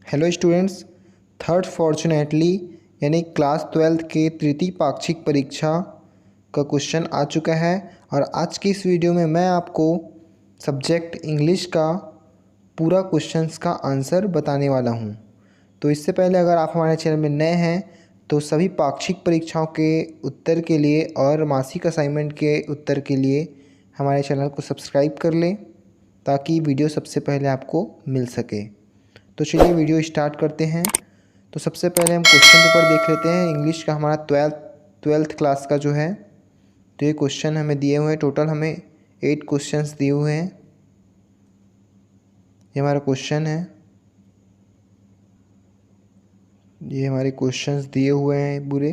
Hello students, third fortunately यानी class 12th के तृतीय पाक्षिक परीक्षा का क्वेश्चन आ चुका है। और आज की इस वीडियो में मैं आपको सब्जेक्ट इंग्लिश का पूरा क्वेश्चंस का आंसर बताने वाला हूं। तो इससे पहले अगर आप हमारे चैनल में नए हैं तो सभी पाक्षिक परीक्षाओं के उत्तर के लिए और मासिक असाइनमेंट के उत्तर के लिए हमारे चैनल को सब्सक्राइब कर लें ताकि वीडियो सबसे पहले आपको मिल सके। तो चलिए वीडियो स्टार्ट करते हैं। तो सबसे पहले हम क्वेश्चन पेपर देख लेते हैं इंग्लिश का, हमारा ट्वेल्थ क्लास का जो है। तो ये क्वेश्चन हमें दिए हुए हैं, टोटल हमें 8 क्वेश्चंस दिए हुए हैं। ये हमारा क्वेश्चन है, ये हमारे क्वेश्चंस दिए हुए हैं पूरे,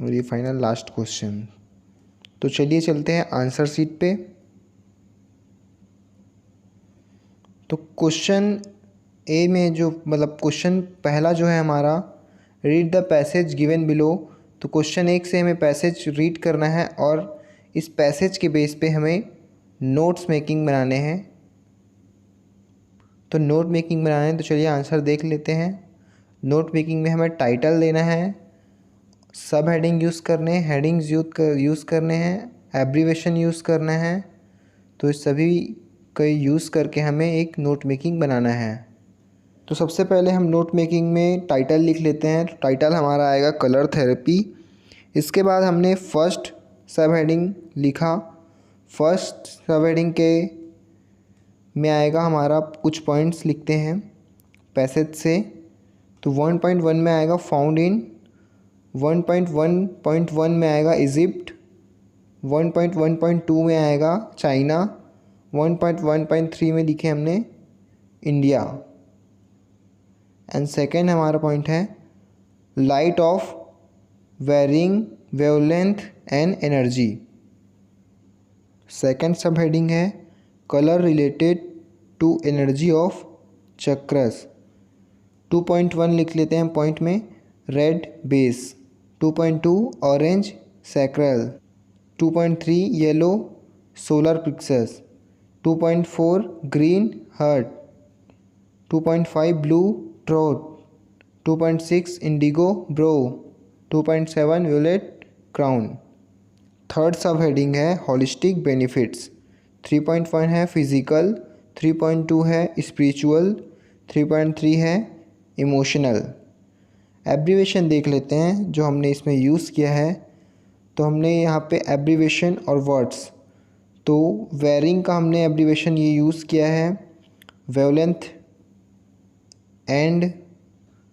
और ये फाइनल लास्ट क्वेश्चन। तो चलिए चलते हैं आंसर शीट पे। तो क्वेश्चन ए में जो क्वेश्चन पहला जो है हमारा, read the passage given below. तो क्वेश्चन 1 से हमें पैसेज रीड करना है और इस पैसेज के बेस पे हमें नोट्स मेकिंग बनाने हैं। तो नोट मेकिंग बनाना है, तो चलिए आंसर देख लेते हैं। नोट मेकिंग में हमें टाइटल देना है, सब हेडिंग यूज़ करने हैं, हेडिंग्स यूज़ करने हैं, एब्रीवेशन यूज़ करना है। तो इस सभी का यूज़ करके हमें एक नोट मेकिंग बनाना है। तो सबसे पहले हम नोट मेकिंग में टाइटल लिख लेते हैं। तो टाइटल हमारा आएगा कलर थेरेपी। इसके बाद हमने फर्स्ट सब हेडिंग लिखा। फर्स्ट सब हेडिंग के में आएगा हमारा कुछ पॉइंट्स लिखते हैं पैसेज से। तो 1.1 में आएगा फाउंड इन, 1.1.1 में आएगा इजिप्ट, 1.1.2 में आएगा चाइना, 1.1.3 में लिखे हमने इंडिया। एंड सेकेंड हमारा पॉइंट है light of varying wavelength and energy. Second subheading है colour related to energy of chakras. 2.1 लिख लेते हैं पॉइंट में red base, 2.2 orange sacral, 2.3 yellow solar plexus, 2.4 green heart, 2.5 blue throat, 2.6 indigo brow, 2.7 violet crown. Third subheading है holistic benefits. 3.1 है physical, 3.2 है spiritual, 3.3 है emotional. Abbreviation देख लेते हैं जो हमने इसमें यूज़ किया है। तो हमने यहाँ पे एब्रीवेशन और वर्ड्स, तो वेरिंग का हमने एब्रीवेशन ये यूज़ किया है, wavelength and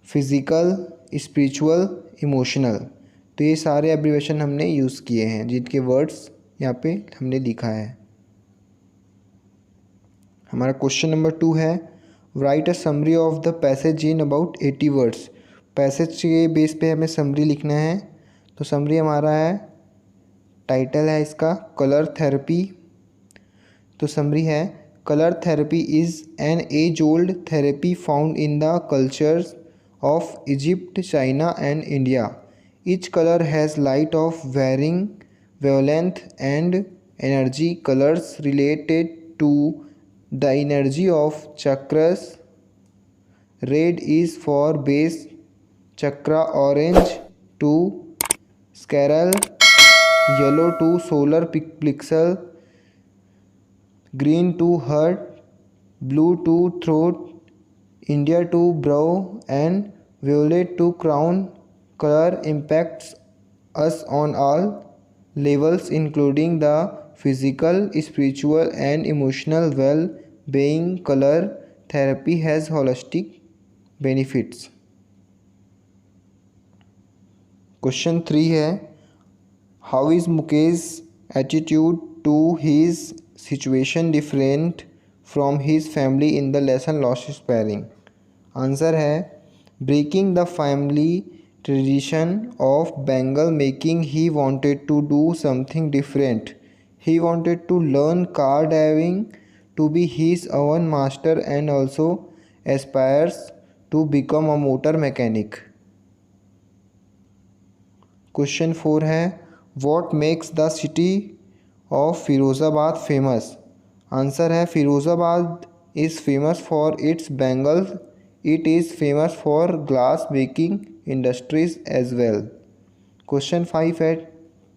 physical spiritual emotional. तो ये सारे एब्रीवेशन हमने यूज़ किए हैं जिनके वर्ड्स यहाँ पे हमने लिखा है। हमारा क्वेश्चन नंबर 2 है right a summary of the passage in about 80 words. Passage के बेस पे हमें समरी लिखना है। तो समरी हमारा है, टाइटल है इसका कलर थेरेपी। तो समरी है colour therapy is an age old therapy found in the cultures of Egypt, China and India. Each color has light of varying wavelength and energy. Colors related to the energy of chakras. Red is for base chakra, orange to sacral, yellow to solar plexus, green to heart, blue to throat, India to brow and violet to crown. Color impacts us on all levels including the physical, spiritual and emotional well-being. Color therapy has holistic benefits. Question 3 है how is Mukesh's attitude to his situation different from his family in the lesson lost sparing. Answer है breaking the family tradition of bangle making. He wanted to do something different. He wanted to learn car driving to be his own master and also aspires to become a motor mechanic. Question 4 है what makes the city of Firozabad famous. Answer है Firozabad is famous for its bangles. It is famous for glass making industries as well. Question 5 है,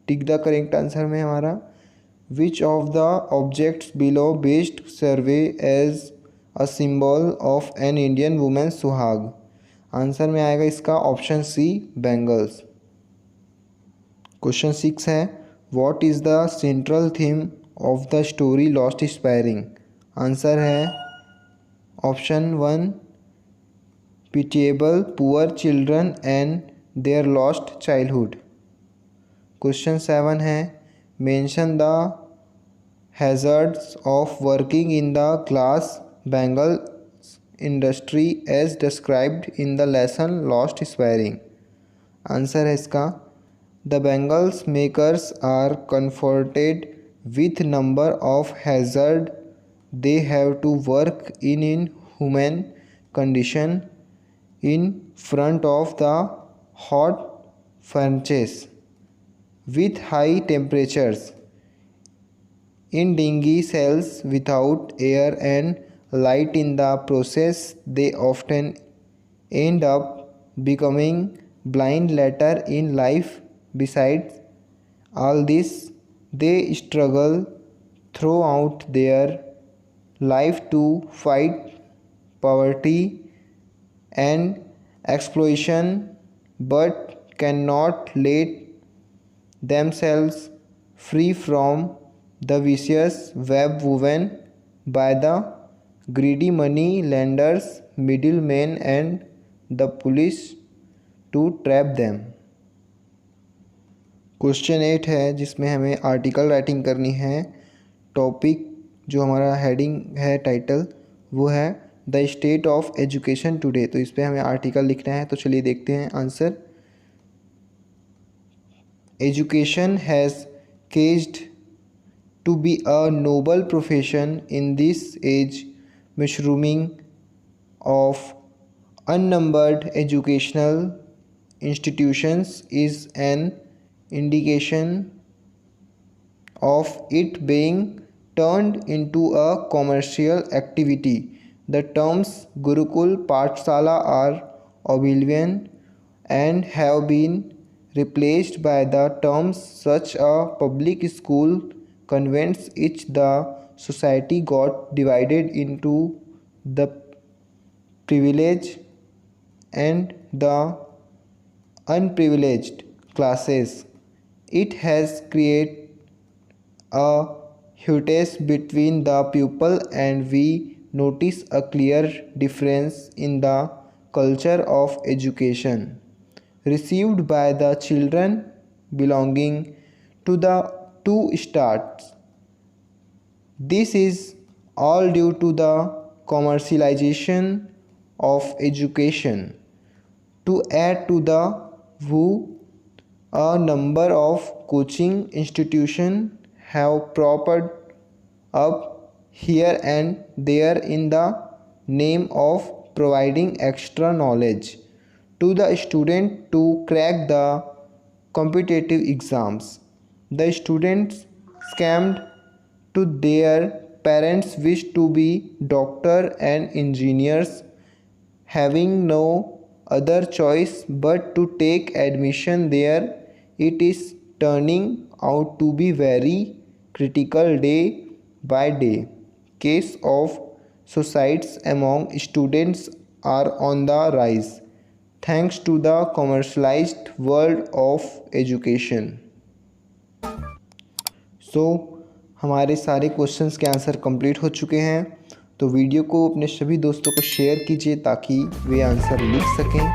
tick the correct answer में हमारा which of the objects below best serves as a symbol of an Indian women suhaag. Answer में आएगा इसका option C bangles. Question 6 है, what is the central theme of the story lost inspiring. Answer है option 1 pitiable poor children and their lost childhood. Question 7 है, mention the hazards of working in the glass bangle industry as described in the lesson lost inspiring. Answer है इसका the bangles makers are confronted with number of hazard they have to work in human condition in front of the hot furnaces with high temperatures in dingy cells without air and light. In the process they often end up becoming blind later in life. Besides all this, they struggle throughout their life to fight poverty and exploitation, but cannot let themselves free from the vicious web woven by the greedy money lenders, middlemen and the police to trap them. Question 8 है जिसमें हमें article writing करनी है। Topic जो हमारा heading है, title वो है the state of education today. तो इस पर हमें आर्टिकल लिखना है। तो चलिए देखते हैं answer. Education has ceased to be a noble profession in this age mushrooming of unnumbered educational institutions is an indication of it being turned into a commercial activity. The terms Gurukul Pathshala are oblivion and have been replaced by the terms such a public school, convents. Each the society got divided into the privileged and the unprivileged classes. It has created a hiatus between the pupil, and we notice a clear difference in the culture of education received by the children belonging to the two starts. This is all due to the commercialization of education. To add to the woe, a number of coaching institutions have propped up here and there in the name of providing extra knowledge to the student to crack the competitive exams. The students scammed to their parents wish to be doctors and engineers, having no other choice but to take admission there. It is turning out to be very critical day by day. Case of suicides among students are on the rise thanks to the commercialized world of education. हमारे सारे questions के answer complete हो चुके हैं। तो video को अपने सभी दोस्तों को शेयर कीजिए ताकि वे आंसर लिख सकें,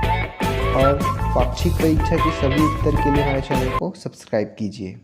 और पाक्षिक परीक्षा के सभी उत्तर के लिए हमारे चैनल को सब्सक्राइब कीजिए।